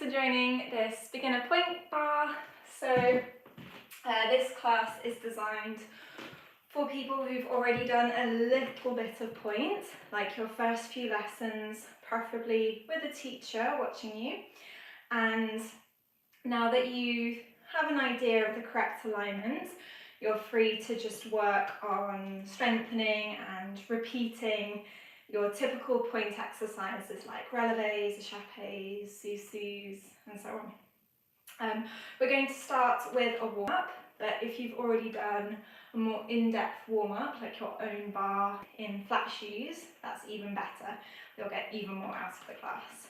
for joining this beginner point bar. So this class is designed for people who've already done a little bit of point, like your first few lessons, preferably with a teacher watching you. And now that you have an idea of the correct alignment, you're free to just work on strengthening and repeating your typical point exercises like releves, échappés, sous-sus, and so on. We're going to start with a warm-up, but if you've already done a more in-depth warm-up, like your own bar in flat shoes, that's even better. You'll get even more out of the class.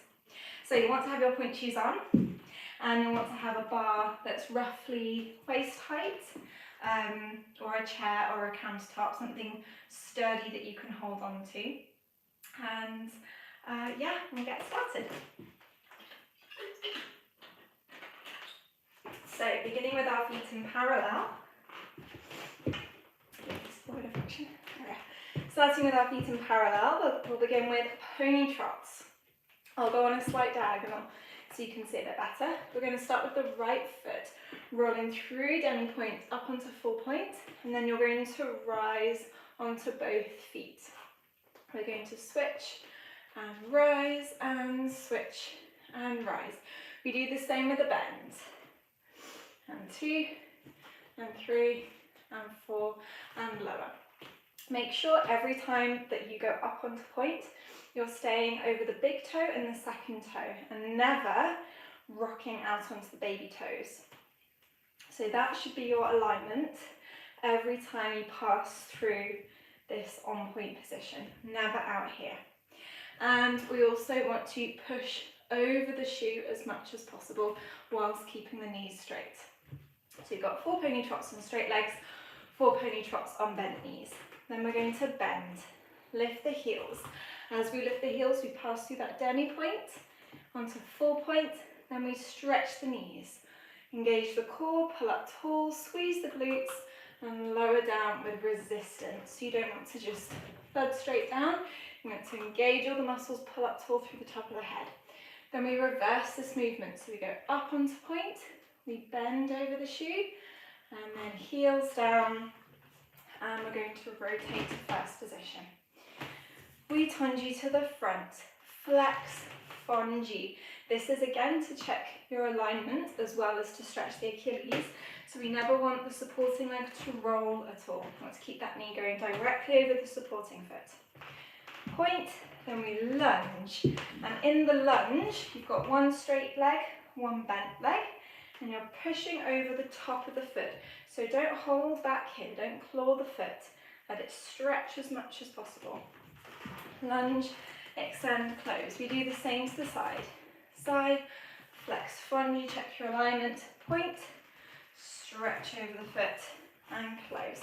So you want to have your point shoes on, and you want to have a bar that's roughly waist height, or a chair or a countertop, something sturdy that you can hold on to. And yeah, we'll get started. So beginning with our feet in parallel. Starting with our feet in parallel, we'll begin with pony trots. I'll go on a slight diagonal so you can see a bit better. We're going to start with the right foot, rolling through demi-point up onto full point, and then you're going to rise onto both feet. We're going to switch and rise and switch and rise. We do the same with the bend. And 2 and 3 and 4 and lower. Make sure every time that you go up onto point, you're staying over the big toe and the second toe and never rocking out onto the baby toes. So that should be your alignment every time you pass through this on point position, never out here. And we also want to push over the shoe as much as possible whilst keeping the knees straight. So you've got 4 pony trots on straight legs, 4 pony trots on bent knees. Then we're going to bend, lift the heels. As we lift the heels, we pass through that demi point onto full point, then we stretch the knees. Engage the core, pull up tall, squeeze the glutes, and lower down with resistance. You don't want to just thud straight down. You want to engage all the muscles, pull up tall through the top of the head. Then we reverse this movement. So we go up onto point, we bend over the shoe, and then heels down, and we're going to rotate to first position. We Tendu to the front, flex, fondu. This is again to check your alignment as well as to stretch the Achilles. So we never want the supporting leg to roll at all. We want to keep that knee going directly over the supporting foot. Point, then we lunge. And in the lunge, you've got one straight leg, one bent leg, and you're pushing over the top of the foot. So don't hold back here, don't claw the foot. Let it stretch as much as possible. Lunge, extend, close. We do the same to the side. Side, flex, fondu, check your alignment. Point, stretch over the foot, and close.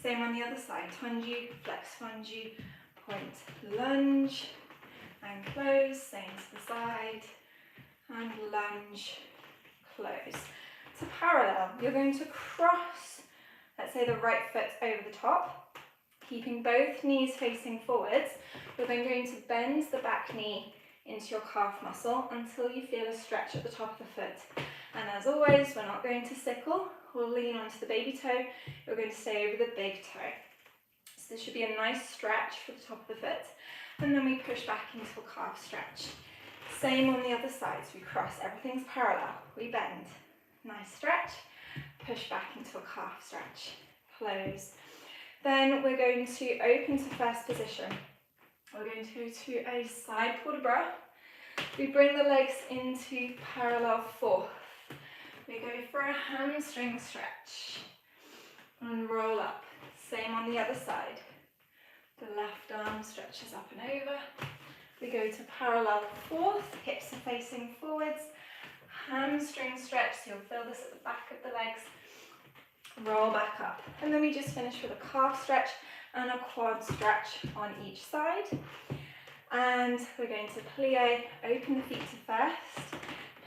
Same on the other side. Tendu, flex, fondu, point, lunge, and close. Same to the side, and lunge, close. To parallel, you're going to cross, let's say the right foot over the top, keeping both knees facing forwards. You're then going to bend the back knee into your calf muscle until you feel a stretch at the top of the foot. And as always, we're not going to sickle or lean onto the baby toe. You're going to stay over the big toe. So this should be a nice stretch for the top of the foot. And then we push back into a calf stretch. Same on the other side. So we cross, everything's parallel. We bend. Nice stretch. Push back into a calf stretch. Close. Then we're going to open to first position. We're going to go to a side port de bras. We bring the legs into parallel fourth. We go for a hamstring stretch and roll up. Same on the other side. The left arm stretches up and over. We go to parallel fourth, hips are facing forwards. Hamstring stretch, so you'll feel this at the back of the legs. Roll back up. And then we just finish with a calf stretch and a quad stretch on each side. And we're going to plie, open the feet to first.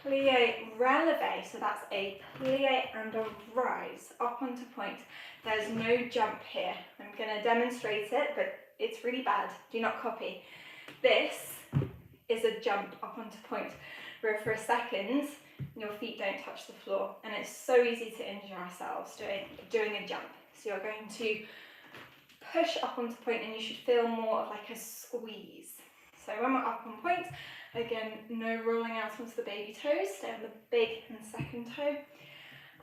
Plie, releve, so that's a plie and a rise up onto point. There's no jump here. I'm going to demonstrate it, but it's really bad. Do not copy. This is a jump up onto point. where for a second your feet don't touch the floor, and it's so easy to injure ourselves doing a jump. So you're going to push up onto point, and you should feel more of like a squeeze. So when we're up on point, again, no rolling out onto the baby toes, stay on the big and second toe.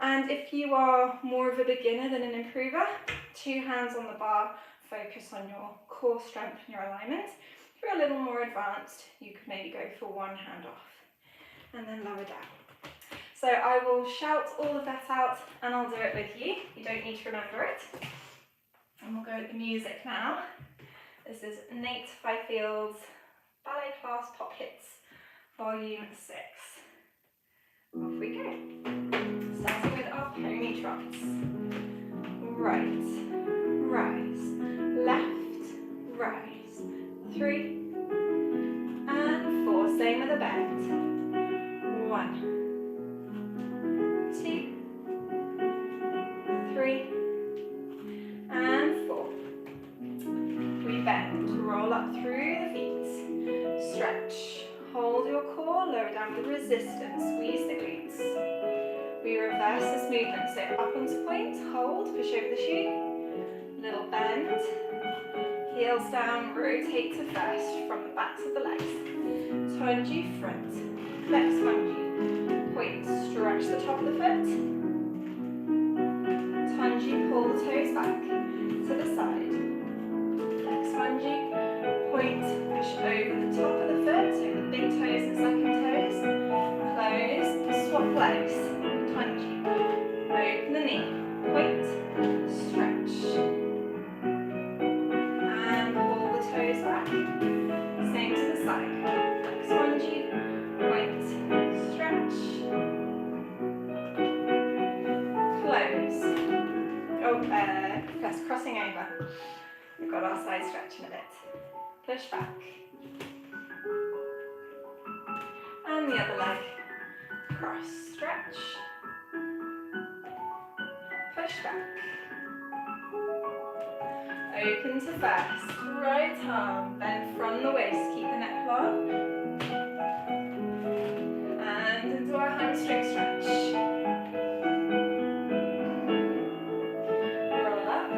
And if you are more of a beginner than an improver, 2 hands on the bar, focus on your core strength and your alignment. If you're a little more advanced, you could maybe go for 1 hand off and then lower down. So I will shout all of that out and I'll do it with you. You don't need to remember it. And we'll go with the music now. This is Nate Byfield's Ballet Class Pop Hits, Volume 6. Off we go. Starting with our pony trots. Right, rise, left, rise. 3 and 4. Same with a bend. 1, 2, 3 and 4. We bend, roll up through the feet, stretch, hold your core, lower down with resistance, squeeze the glutes. We reverse this movement, so up onto point, hold, push over the shoe, little bend, heels down, rotate to first from the backs of the legs. Tendu front, flex lunge, point, stretch the top of the foot. Tendu, pull the toes back to the side. Flex lunge, point, push over the top of the foot, so the big toes and second toes. Close, swap legs. Tendu, open the knee, point, stretch. And pull the toes back. Same to the side. Flex lunge, point, stretch. Close. Oh, press, crossing over. We've got our side stretch in a bit. Push back. And the other leg. Cross, stretch. Push back. Open to first. Right arm, bend from the waist. Keep the neck long. And into our hamstring stretch. Roll up.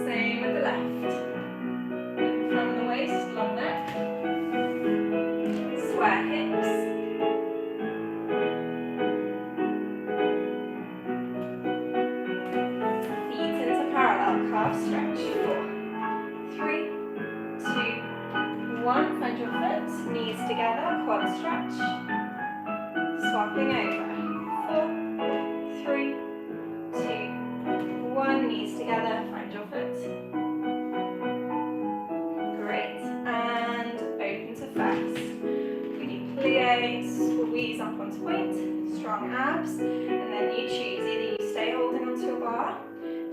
Same with the left. Bend from the waist, long neck. Square hips. Feet into parallel, calf stretch. 4, 3, 2, 1. Find your foot, knees together, quad stretch. Swapping over. 4, 3, 2, 1. Knees together, find your foot. Great. And open to first. When you plie, squeeze up onto point, strong abs, and then you choose. Either you stay holding onto your bar,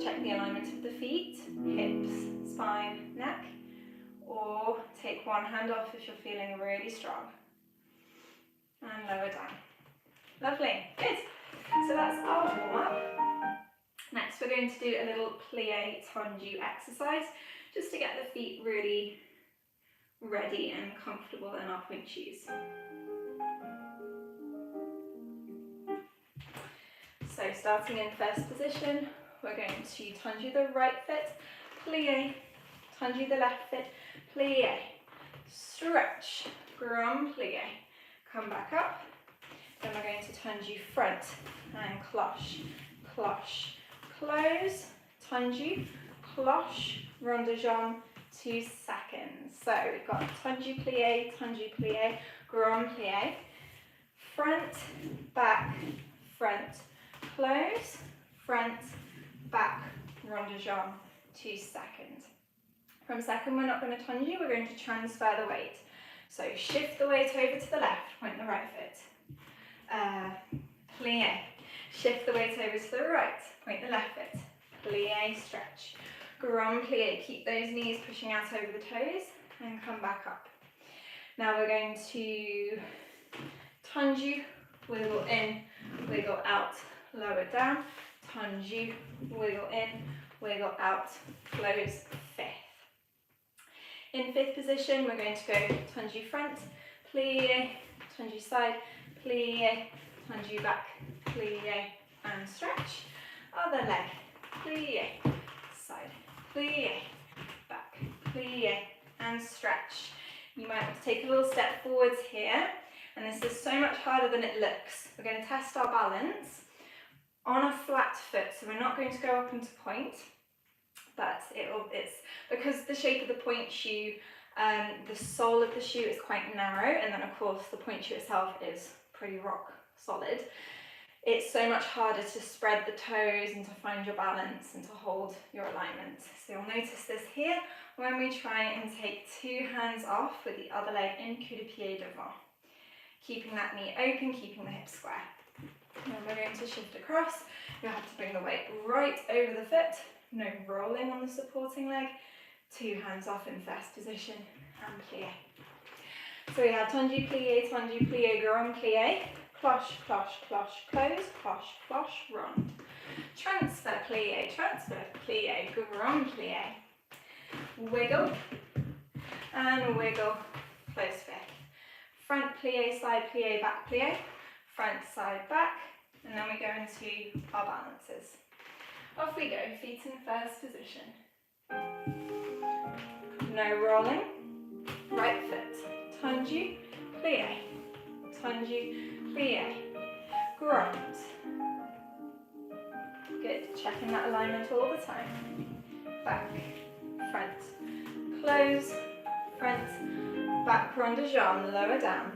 check the alignment of the feet, hips, spine, neck, or take 1 hand off if you're feeling really strong. And lower down. Lovely, good. So that's our warm-up. Next we're going to do a little plie tendu exercise, just to get the feet really ready and comfortable in our point shoes. So starting in first position, we're going to tendu the right foot, plie, tendu the left foot, plie, stretch, grand plie, come back up. Then we're going to tendu front and cloche, cloche, close, tendu, cloche, rond de jambe, 2 seconds. So we've got tendu plie, grand plie, front, back, front, close, front, back, rond de jambe, 2 seconds. From second, we're not going to tendu, we're going to transfer the weight. So shift the weight over to the left, point the right foot. Plie. Shift the weight over to the right, point the left foot. Plie, stretch. Grand plie, keep those knees pushing out over the toes and come back up. Now we're going to tendu, wiggle in, wiggle out, lower down, tendu, wiggle in, wiggle out, close, fifth. In fifth position, we're going to go tendu front, plie, tendu side, plie, tendu back, plie, and stretch. Other leg, plie, side, plie, back, plie, and stretch. You might want to take a little step forwards here, and this is so much harder than it looks. We're going to test our balance on a flat foot, so we're not going to go up into pointe, but it's because the shape of the pointe shoe, the sole of the shoe is quite narrow, and then of course the pointe shoe itself is pretty rock solid. It's so much harder to spread the toes and to find your balance and to hold your alignment. So you'll notice this here when we try and take 2 hands off with the other leg in coup de pied devant. Keeping that knee open, keeping the hips square. Then we're going to shift across. You'll have to bring the weight right over the foot. No rolling on the supporting leg. 2 hands off in first position and plie. So we have tendu plie, grand plie. Cloche, cloche, cloche, close, cloche, cloche, rond. Transfer, plie, grand plie. Wiggle, and wiggle, close fifth. Front plie, back plie. Front, side, back. And then we go into our balances. Off we go, feet in first position. No rolling. Right foot, tendu, plie, plie, grand. Good, checking that alignment all the time. Back, front, close, front, back rond de jambe, lower down.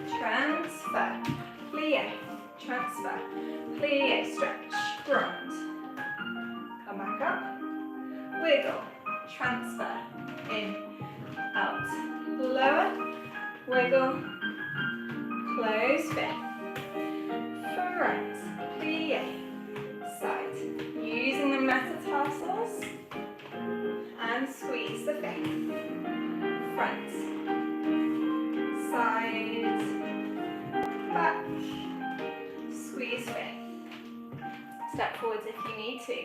Transfer, plie, transfer, plie, stretch, grand. Come back up, wiggle, transfer, in, out, lower, wiggle, close, fifth, front, plie, side, using the metatarsals, and squeeze the fifth, front, side, back, squeeze fifth, step forwards if you need to,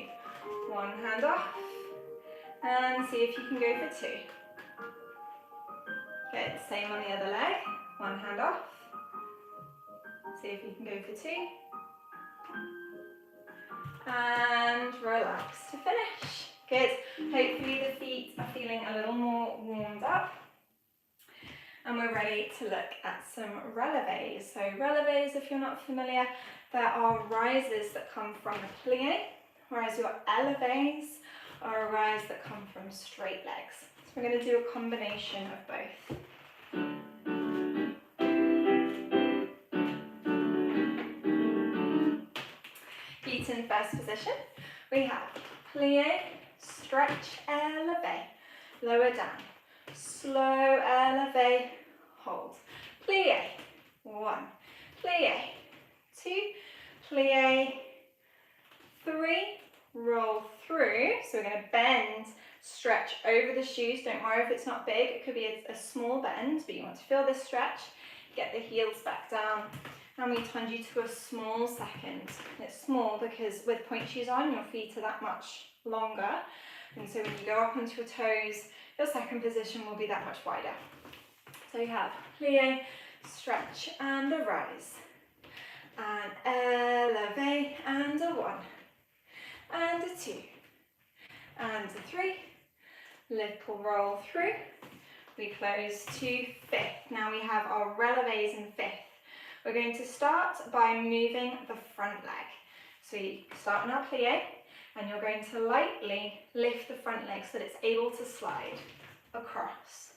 1 hand off, and see if you can go for 2. Good, same on the other leg, 1 hand off, see if you can go for 2, and relax to finish. Good, hopefully the feet are feeling a little more warmed up, and we're ready to look at some releves. So releves, if you're not familiar, there are rises that come from the plie, whereas your eleves are a rise that come from straight legs. So we're going to do a combination of both. Feet in first position. We have plie, stretch, eleve, lower down, slow, eleve, hold, plie, 1, plie, 2, plie, 3, roll through. So we're going to bend, stretch over the shoes. Don't worry if it's not big, it could be a small bend, but you want to feel this stretch. Get the heels back down, and we tendu to a small second. It's small because with pointe shoes on, your feet are that much longer, and so when you go up onto your toes, your second position will be that much wider. So you have plie, stretch, and a rise, and eleve, and a 1, and a 2, and a 3, lift, pull, roll through, we close to fifth. Now we have our releves in fifth. We're going to start by moving the front leg. So you start in our plie, and you're going to lightly lift the front leg so that it's able to slide across.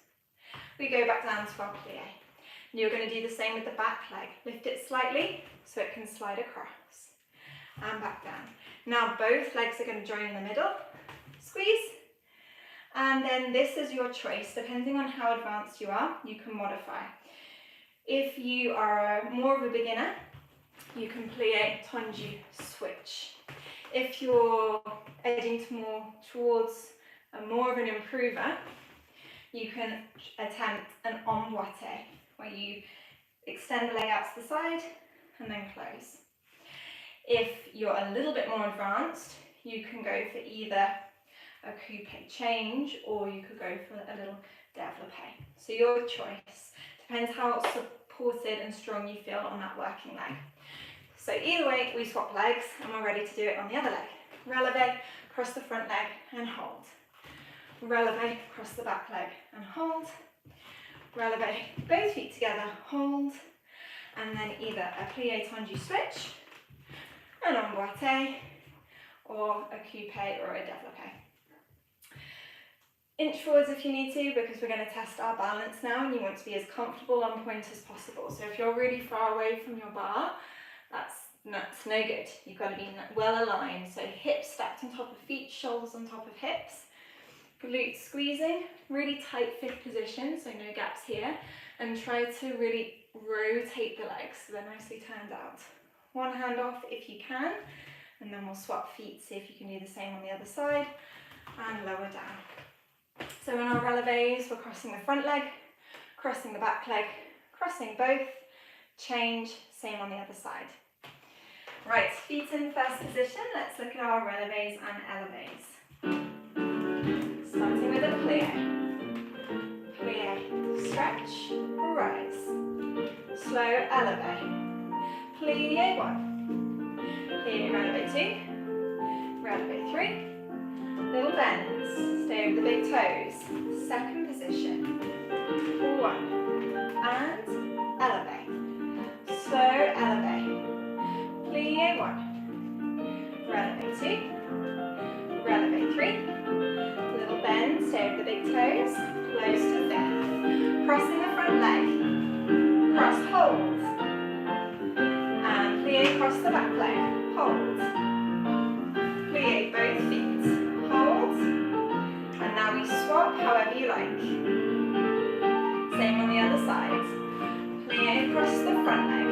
We go back down to our plie. And you're going to do the same with the back leg. Lift it slightly so it can slide across. And back down. Now both legs are going to join in the middle. Squeeze. And then this is your choice. Depending on how advanced you are, you can modify. If you are more of a beginner, you can plie, tendu, switch. If you're edging towards more of an improver, you can attempt an emboîté, where you extend the leg out to the side and then close. If you're a little bit more advanced, you can go for either a coupe change, or you could go for a little développé. So your choice. Depends how supported and strong you feel on that working leg. So either way, we swap legs and we're ready to do it on the other leg. Releve, cross the front leg and hold. Releve, cross the back leg and hold. Releve, both feet together, hold. And then either a plie tendu switch, an bourrée, or a coupe or a développé. Inch forwards if you need to, because we're going to test our balance now and you want to be as comfortable on point as possible. So if you're really far away from your bar, that's no good. You've got to be well aligned. So hips stacked on top of feet, shoulders on top of hips, glutes squeezing, really tight fifth position, so no gaps here, and try to really rotate the legs so they're nicely turned out. One hand off if you can, and then we'll swap feet, see if you can do the same on the other side, and lower down. So in our releves, we're crossing the front leg, crossing the back leg, crossing both, change, same on the other side. Right, feet in first position, let's look at our releves and eleves. Starting with a plie. Plie, stretch, rise. Slow eleve. Plie 1. Plie releve 2. Releve 3. Little bends. Stay with the big toes. Second position. 1. And eleve. Slow eleve. Plie 1. Releve 2. Releve 3. Little bend, stay with the big toes, close to fifth. Crossing the front leg, cross, hold. And plie across the back leg, hold. Plie both feet, hold. And now we swap however you like. Same on the other side. Plie across the front leg,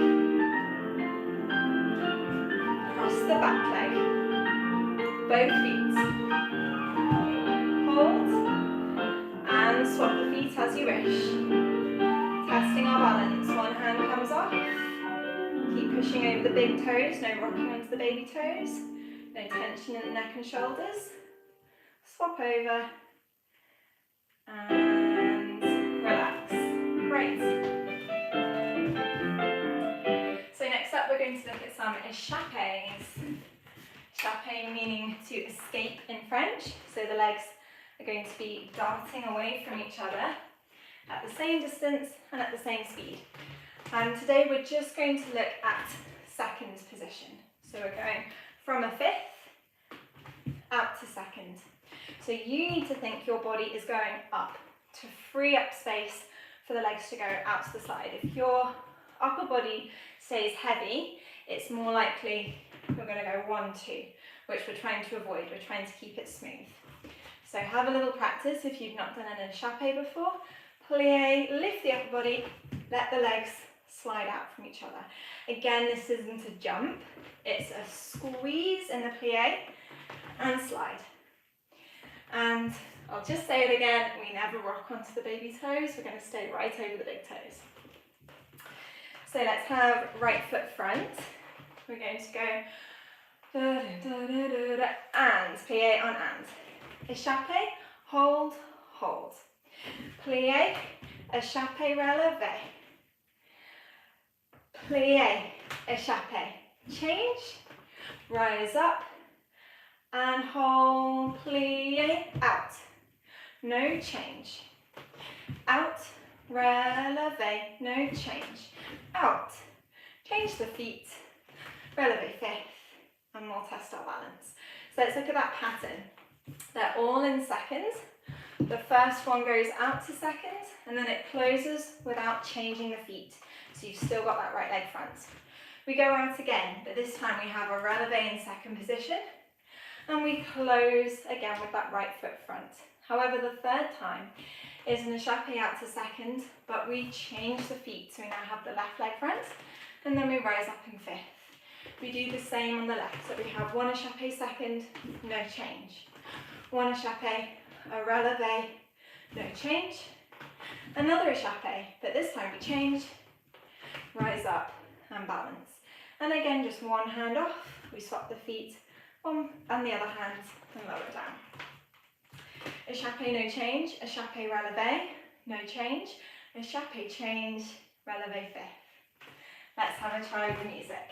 cross the back leg, both feet. Hold, and swap the feet as you wish. Testing our balance, one hand comes off, keep pushing over the big toes, no rocking onto the baby toes, no tension in the neck and shoulders. Swap over, and relax. Great. So next up we're going to look at some échappés. Échappé meaning to escape in French, so the legs are going to be darting away from each other at the same distance and at the same speed. And today we're just going to look at second position. So we're going from a fifth out to second. So you need to think your body is going up to free up space for the legs to go out to the side. If your upper body stays heavy, it's more likely you're going to go 1, 2, which we're trying to avoid. We're trying to keep it smooth. So have a little practice if you've not done an échappé before. Plie, lift the upper body, let the legs slide out from each other. Again, this isn't a jump, it's a squeeze in the plie and slide. And I'll just say it again, we never rock onto the baby toes, we're going to stay right over the big toes. So let's have right foot front. We're going to go and plie on and. Échappé, hold, hold. Plie, échappé, releve. Plie, échappé. Change, rise up, and hold, plie, out. No change. Out, releve, no change. Out. Change the feet. Releve fifth, and we'll test our balance. So let's look at that pattern. They're all in seconds. The first one goes out to second, and then it closes without changing the feet. So you've still got that right leg front. We go out again, but this time we have a releve in second position, and we close again with that right foot front. However, the third time is an échappé out to second, but we change the feet, so we now have the left leg front, and then we rise up in fifth. We do the same on the left, so we have one échappé second, no change. One échappé, a releve, no change. Another échappé, but this time we change, rise up and balance. And again, just one hand off, we swap the feet, and the other hand, and lower down. Échappé, no change. Échappé, releve, no change. Échappé, change, releve fifth. Let's have a try with the music.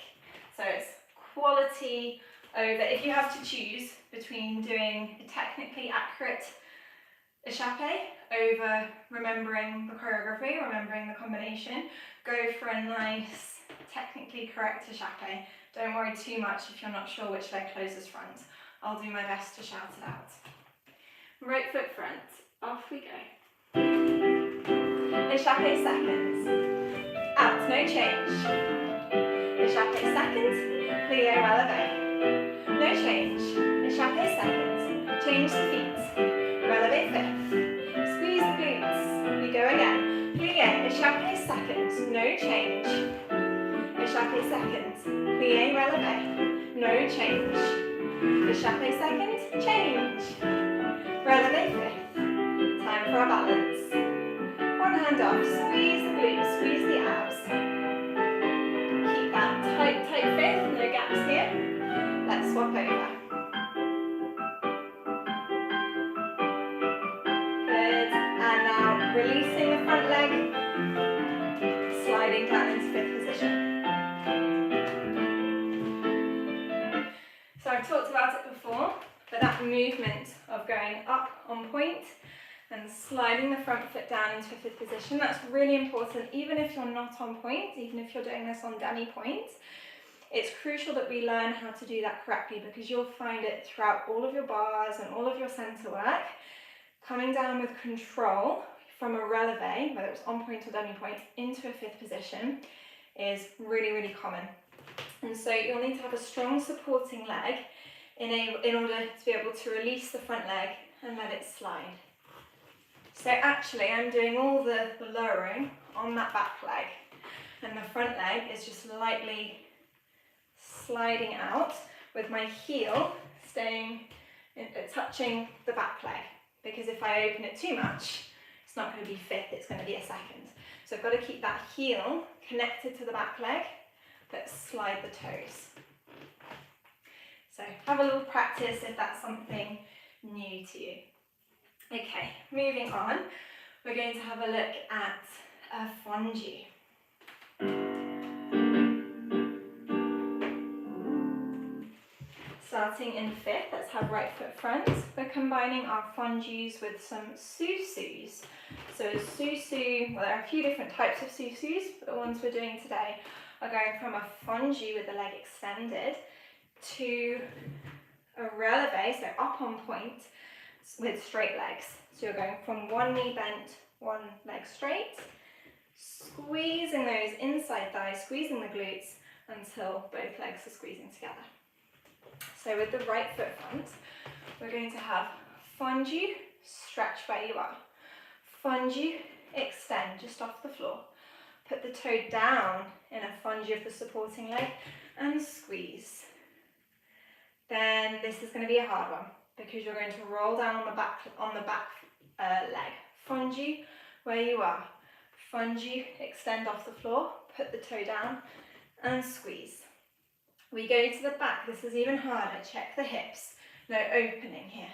So it's quality over, if you have to choose between doing a technically accurate échappé over remembering the choreography, remembering the combination, go for a nice technically correct échappé. Don't worry too much if you're not sure which leg closes front. I'll do my best to shout it out. Right foot front, off we go. Échappé seconds, out, no change. Échappé seconds, plie, releve. No change. Échappé seconds, change the feet. Releve fifth, squeeze the glutes. We go again. Plie, échappé seconds, no change. Échappé seconds, plie, releve. No change. Échappé seconds, change. Releve fifth. Time for our balance. One hand off, squeeze the glutes, squeeze the abs. Keep that tight, tight fifth, no gaps here. Let's swap over. Good, and now releasing the front leg, sliding down into fifth position. So I've talked about it before, but that movement of going up on point and sliding the front foot down into a fifth position, that's really important, even if you're not on point, even if you're doing this on demi-point. It's crucial that we learn how to do that correctly, because you'll find it throughout all of your bars and all of your center work. Coming down with control from a releve, whether it's on point or demi-point, into a fifth position is really, really common. And so you'll need to have a strong supporting leg in order to be able to release the front leg and let it slide. So actually I'm doing all the lowering on that back leg, and the front leg is just lightly sliding out with my heel touching the back leg, because if I open it too much, it's not going to be fifth, it's going to be a second. So I've got to keep that heel connected to the back leg, but slide the toes. So have a little practice if that's something new to you. Okay, moving on, we're going to have a look at a fondu. Starting in fifth, let's have right foot front. We're combining our fondus with some sous-sus. So sous-sus, well, there are a few different types of sous-sus, but the ones we're doing today are going from a fondu with the leg extended to a releve, so up on point with straight legs. So you're going from one knee bent, one leg straight, squeezing those inside thighs, squeezing the glutes until both legs are squeezing together. So with the right foot front, we're going to have fondu, stretch where you are. Fondu, extend just off the floor. Put the toe down in a fondu of the supporting leg and squeeze. Then this is going to be a hard one, because you're going to roll down on the back leg. Fondu where you are. Fondu, extend off the floor, put the toe down and squeeze. We go to the back, this is even harder, check the hips, no opening here.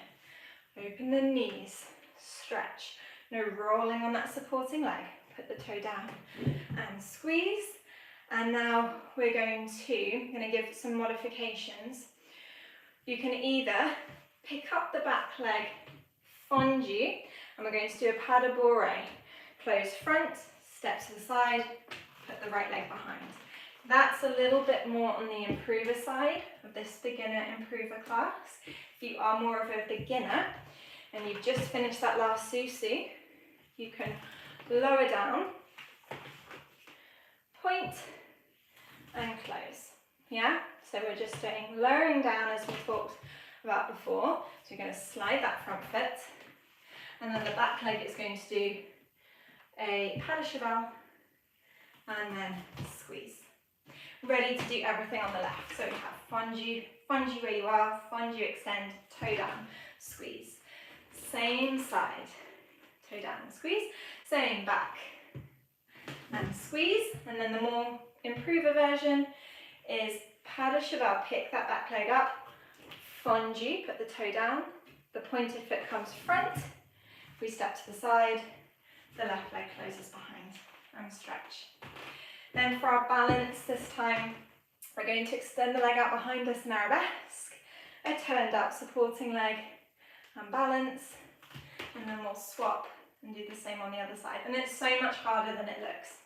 Open the knees, stretch, no rolling on that supporting leg, put the toe down and squeeze. And now we're going to give some modifications. You can either pick up the back leg fondu, and we're going to do a pas de bourrée. Close front, step to the side, put the right leg behind. That's a little bit more on the improver side of this beginner improver class. If you are more of a beginner and you've just finished that last sous-sus, you can lower down, point and close. Yeah? So we're just doing lowering down as we talked about before. So you're going to slide that front foot, and then the back leg is going to do a pas de cheval and then squeeze. Ready to do everything on the left. So we have fondu, fondu where you are, fondu extend, toe down, squeeze. Same side, toe down and squeeze. Same back and squeeze. And then the more improver version is pas de cheval, pick that back leg up, fondu, put the toe down, the pointed foot comes front, we step to the side, the left leg closes behind. and stretch. Then for our balance this time, we're going to extend the leg out behind us in arabesque, a turned up supporting leg and balance, and then we'll swap and do the same on the other side. And it's so much harder than it looks.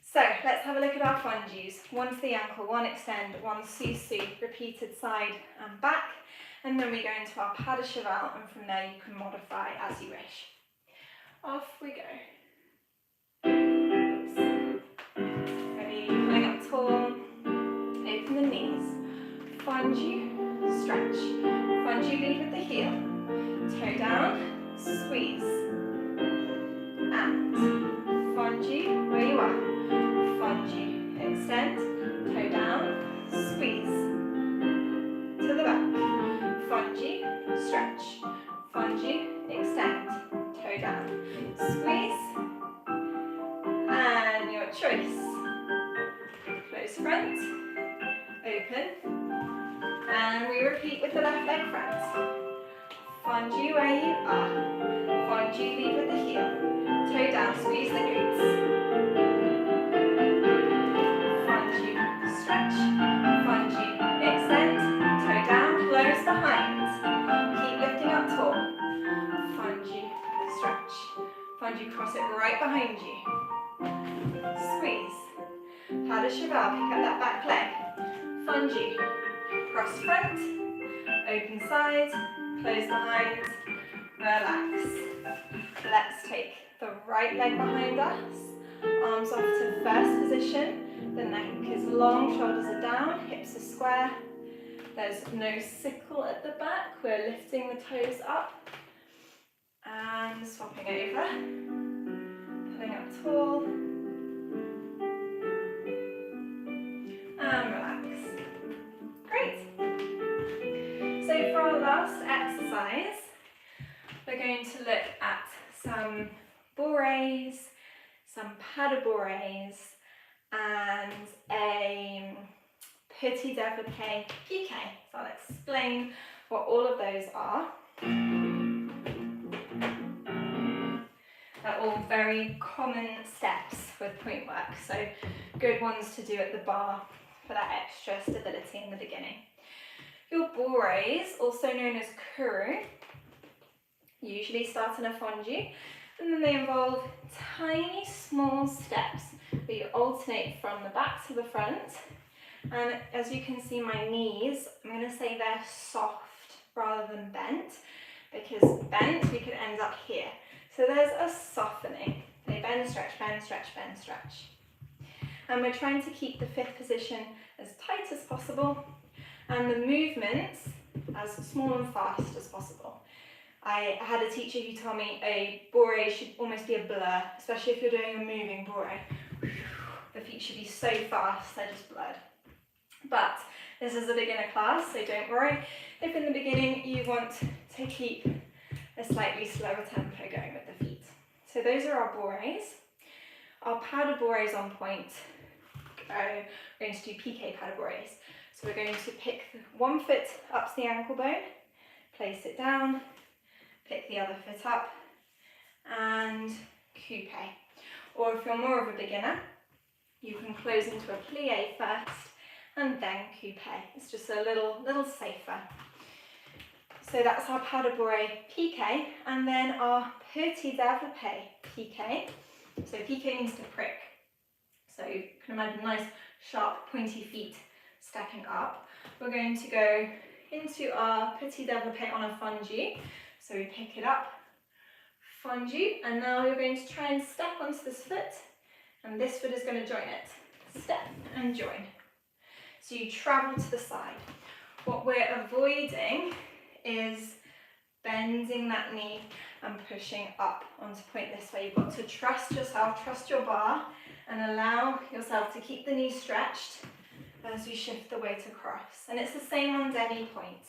So let's have a look at our fondus. One to the ankle, one extend, one sous-sus, repeated side and back. And then we go into our pas de cheval, and from there you can modify as you wish. Off we go. Oops. Ready, pulling up tall, open the knees. Fondu, stretch. Fondu, lead with the heel. Toe down, squeeze. And fondu, where you are. Fondu, extend, toe down, squeeze. To the back. Fondu, stretch. Fondu, extend, toe down, squeeze. And your choice. Close front, open. And we repeat with the left leg front. Fondu where you are. Fondu, lead with the heel. Toe down, squeeze the glutes. Fondu, stretch. Fondu, extend. Toe down, close behind. Keep lifting up tall. Fondu, stretch. Fondu, cross it right behind you. Squeeze. Pas de cheval, pick up that back leg. Fondu, cross front, open side, close behind, relax. Let's take the right leg behind us, arms off to first position, the neck is long, shoulders are down, hips are square. There's no sickle at the back, we're lifting the toes up and swapping over, pulling up tall and relax. Great. So for our last exercise, we're going to look at some bourrées, some pas de bourrées, and a petit développé piqued. So I'll explain what all of those are. They're all very common steps with point work, so good ones to do at the bar for that extra stability in the beginning. Your bourrées, also known as courroux, usually start in a fondu, and then they involve tiny small steps where you alternate from the back to the front. And as you can see, my knees, I'm going to say they're soft rather than bent, because bent we could end up here. So there's a softening. They bend, stretch, bend, stretch, bend, stretch. And we're trying to keep the fifth position as tight as possible and the movements as small and fast as possible. I had a teacher who told me a bourrée should almost be a blur, especially if you're doing a moving bourrée. The feet should be so fast, they're just blurred. But this is a beginner class, so don't worry if in the beginning you want to keep a slightly slower tempo going with the feet. So those are our bourrées. Our pas de bourrées on point. We're going to do piqued pas de bourrées. So we're going to pick one foot up to the ankle bone, place it down, pick the other foot up, and coupe. Or if you're more of a beginner, you can close into a plie first and then coupe. It's just a little safer. So that's our pas de bourrée piqued, and then our petit développé piqued. So piqued means to prick. So you can imagine nice, sharp, pointy feet stepping up. We're going to go into our petit développé on a fondu. So we pick it up, fondu, and now you're going to try and step onto this foot, and this foot is going to join it. Step and join. So you travel to the side. What we're avoiding is bending that knee and pushing up onto point this way. You've got to trust yourself, trust your bar, and allow yourself to keep the knee stretched as you shift the weight across. And it's the same on demi-point.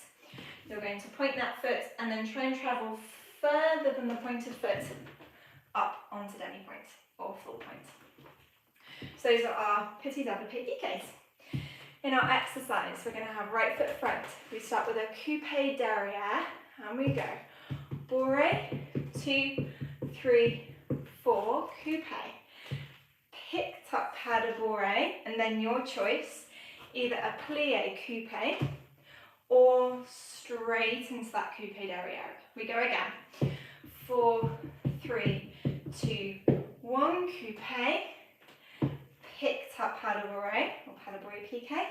You're going to point that foot and then try and travel further than the pointed foot up onto demi-point or full point. So those are our petit développé piqués. In our exercise, we're going to have right foot front. We start with a coupe derrière, and we go bourrée, 2, 3, 4, coupe. picked up pas de bourrée, and then your choice, either a plie coupe or straight into that coupe derrière. We go again. 4, 3, 2, 1, coupe, picked up pas de bourrée or pas de bourrée piqued,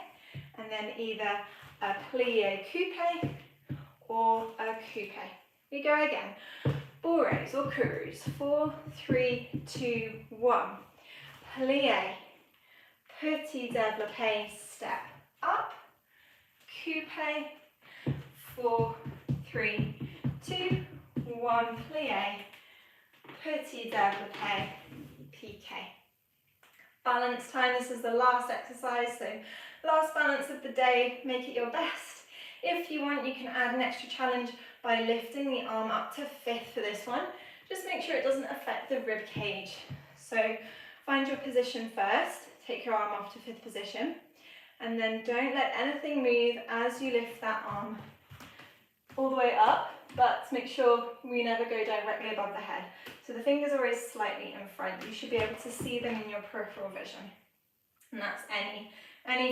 and then either a plie coupe or a coupe. We go again. Bourrées or courroux. 4, 3, 2, 1. Plie, petit développé, step up, coupe, 4, 3, 2, 1, plie, petit développé, piqued. Balance time, this is the last exercise, so last balance of the day, make it your best. If you want, you can add an extra challenge by lifting the arm up to 5th for this one. Just make sure it doesn't affect the rib cage. So find your position first, take your arm off to 5th position, and then don't let anything move as you lift that arm all the way up, but make sure we never go directly above the head. So the fingers are always slightly in front. You should be able to see them in your peripheral vision. And that's any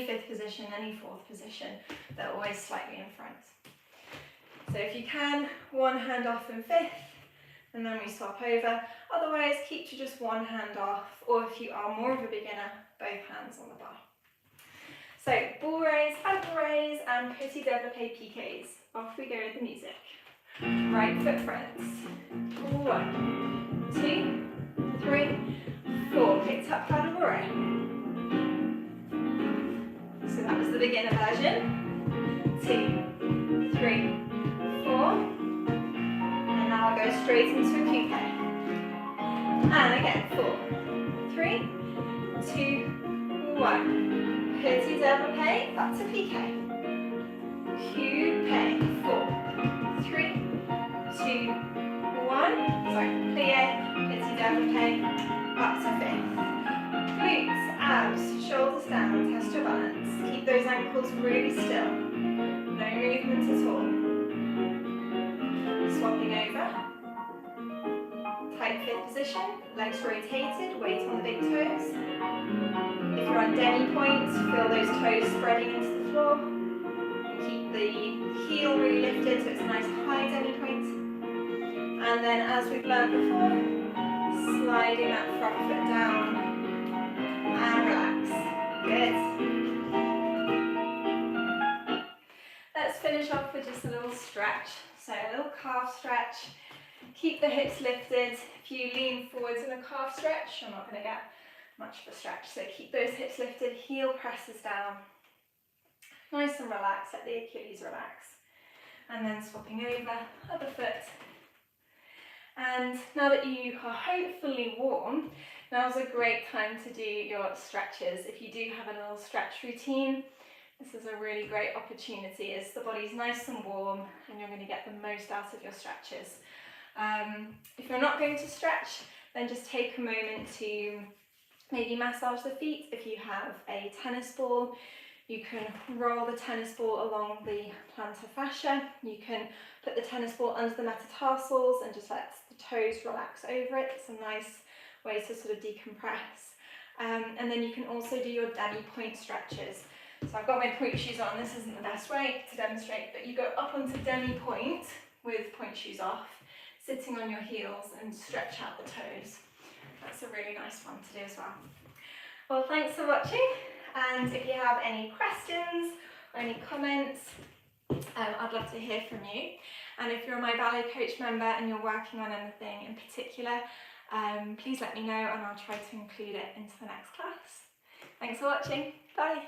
5th position, any 4th position, they're always slightly in front. So if you can, one hand off in 5th, and then we swap over. Otherwise, keep to just one hand off, or if you are more of a beginner, both hands on the bar. So, bourrées, pas de bourrées, and petit développé piquets. Off we go with the music. Right foot fronts. 1, 2, 3, 4. Picked up pas de bourrée. So that was the beginner version. 2, 3, 4. And now I'll go straight into a coupe. And again, 4, 3, 2, 1. Petit développé, back to piqued. Coupe, 4, 3, 2, 1. Sorry, plie, petit développé, back to 5th. Glutes, abs, shoulders down, test your balance. Keep those ankles really still. No movement at all. Swapping over. Tight 5th position, legs rotated, weight on the big toes. If you're on demi-point, feel those toes spreading into the floor. Keep the heel really lifted so it's a nice high demi-point. And then, as we've learned before, sliding that front foot down and relax. Good. Let's finish off with just a little stretch. So a little calf stretch. Keep the hips lifted. If you lean forwards in a calf stretch, you're not going to get much of a stretch. So keep those hips lifted, heel presses down. Nice and relaxed, let the Achilles relax. And then swapping over, other foot. And now that you are hopefully warm, now's a great time to do your stretches. If you do have a little stretch routine, this is a really great opportunity as the body's nice and warm and you're going to get the most out of your stretches. If you're not going to stretch, then just take a moment to maybe massage the feet. If you have a tennis ball, you can roll the tennis ball along the plantar fascia. You can put the tennis ball under the metatarsals and just let the toes relax over it. It's a nice way to sort of decompress. And then you can also do your demi-point stretches. So I've got my point shoes on. This isn't the best way to demonstrate, but you go up onto demi-point with point shoes off, sitting on your heels and stretch out the toes. That's a really nice one to do as well. Well, thanks for watching. And if you have any questions or any comments, I'd love to hear from you. And if you're my ballet coach member and you're working on anything in particular, please let me know and I'll try to include it into the next class. Thanks for watching. Bye.